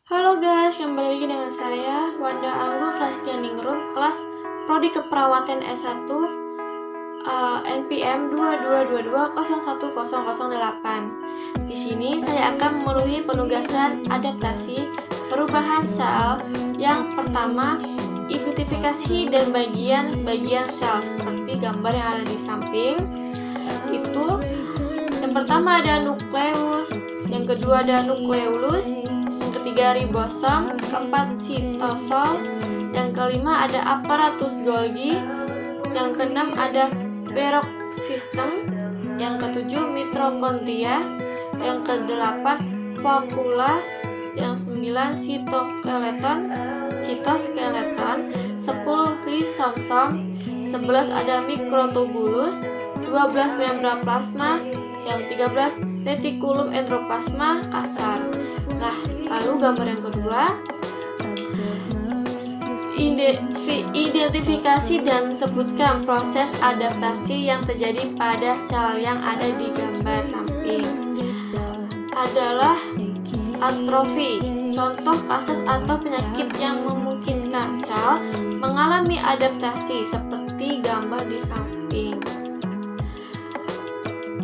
Halo guys, kembali lagi dengan saya Wanda Anggun Frastianingrum, kelas Prodi Keperawatan S1 NPM 2222010008. Di sini saya akan memenuhi penugasan adaptasi perubahan sel. Yang pertama, identifikasi dan bagian-bagian sel seperti gambar yang ada di samping. Itu yang pertama ada nukleus, yang kedua ada nukleolus, yang ketiga ribosom, keempat sitosol, yang kelima ada aparatus Golgi, yang keenam ada peroksistem, yang ketujuh mitokondria, yang kedelapan vakuola, yang sembilan sitoskeleton, 10 ribosom, 11 ada mikrotubulus, 12 membran plasma, yang 13 retikulum endoplasma kasar. Nah, lalu gambar yang kedua, identifikasi dan sebutkan proses adaptasi yang terjadi pada sel yang ada di gambar samping. Adalah atrofi, contoh kasus atau penyakit yang memungkinkan sel mengalami adaptasi seperti gambar di samping,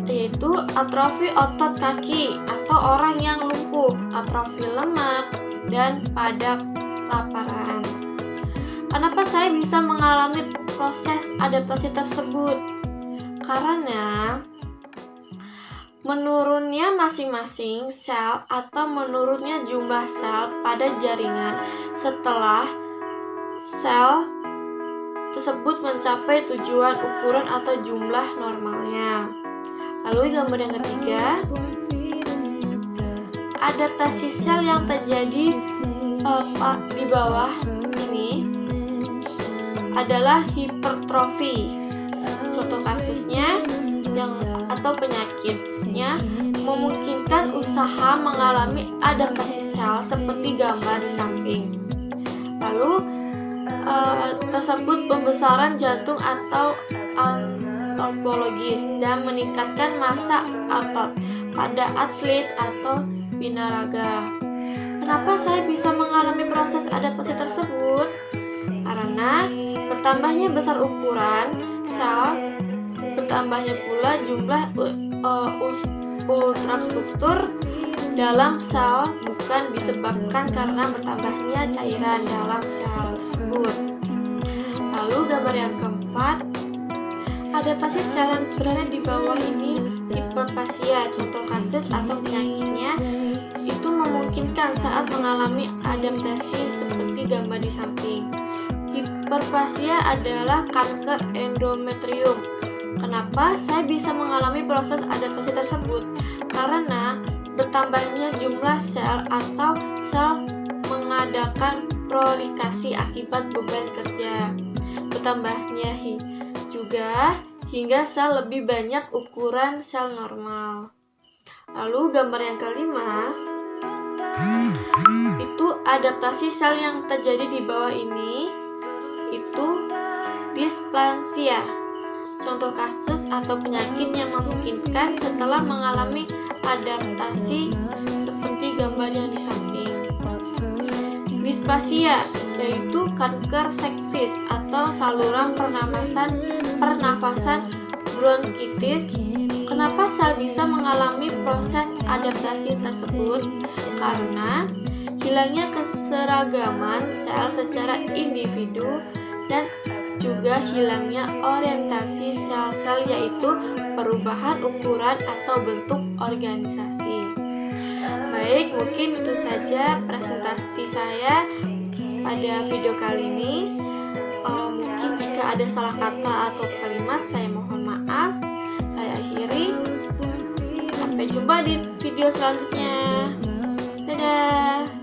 yaitu atrofi otot kaki atau orang yang lumpuh, atrofi lemak, dan pada kelaparan. Kenapa saya bisa mengalami proses adaptasi tersebut? Karena menurunnya masing-masing sel atau menurunnya jumlah sel pada jaringan setelah sel tersebut mencapai tujuan ukuran atau jumlah normalnya. Lalu gambar yang ketiga, adaptasi sel yang terjadi di bawah ini adalah hipertrofi. Contoh kasusnya atau penyakitnya memungkinkan usaha mengalami adaptasi sel seperti gambar di samping. Lalu tersebut pembesaran jantung atau antropologis dan meningkatkan massa otot pada atlet atau binaraga. Kenapa saya bisa mengalami proses adaptasi tersebut? Karena bertambahnya besar ukuran sel, bertambahnya pula jumlah ultrastruktur dalam sel bukan disebabkan karena bertambahnya cairan dalam sel tersebut. Lalu gambar yang keempat, adaptasi sel yang berada di bawah ini hiperplasia. Contoh kasus atau penyakitnya itu memungkinkan saat mengalami adaptasi seperti gambar di samping. Hiperplasia adalah kanker endometrium. Kenapa saya bisa mengalami proses adaptasi tersebut? Karena bertambahnya jumlah sel atau sel mengadakan proliferasi akibat beban kerja. Bertambahnya juga hingga sel lebih banyak ukuran sel normal. Lalu gambar yang kelima, itu adaptasi sel yang terjadi di bawah ini itu displasia. Contoh kasus atau penyakit yang memungkinkan setelah mengalami adaptasi seperti gambar yang di samping. Displasia yaitu kanker seksis atau saluran pernafasan bronkitis. Kenapa sel bisa mengalami proses adaptasi tersebut? Karena hilangnya keseragaman sel secara individu dan juga hilangnya orientasi sel-sel, yaitu perubahan ukuran atau bentuk organisasi. Baik, mungkin itu saja presentasi saya pada video kali ini. Mungkin jika ada salah kata atau kalimat, saya mohon maaf. Saya akhiri. Sampai jumpa di video selanjutnya. Dadah.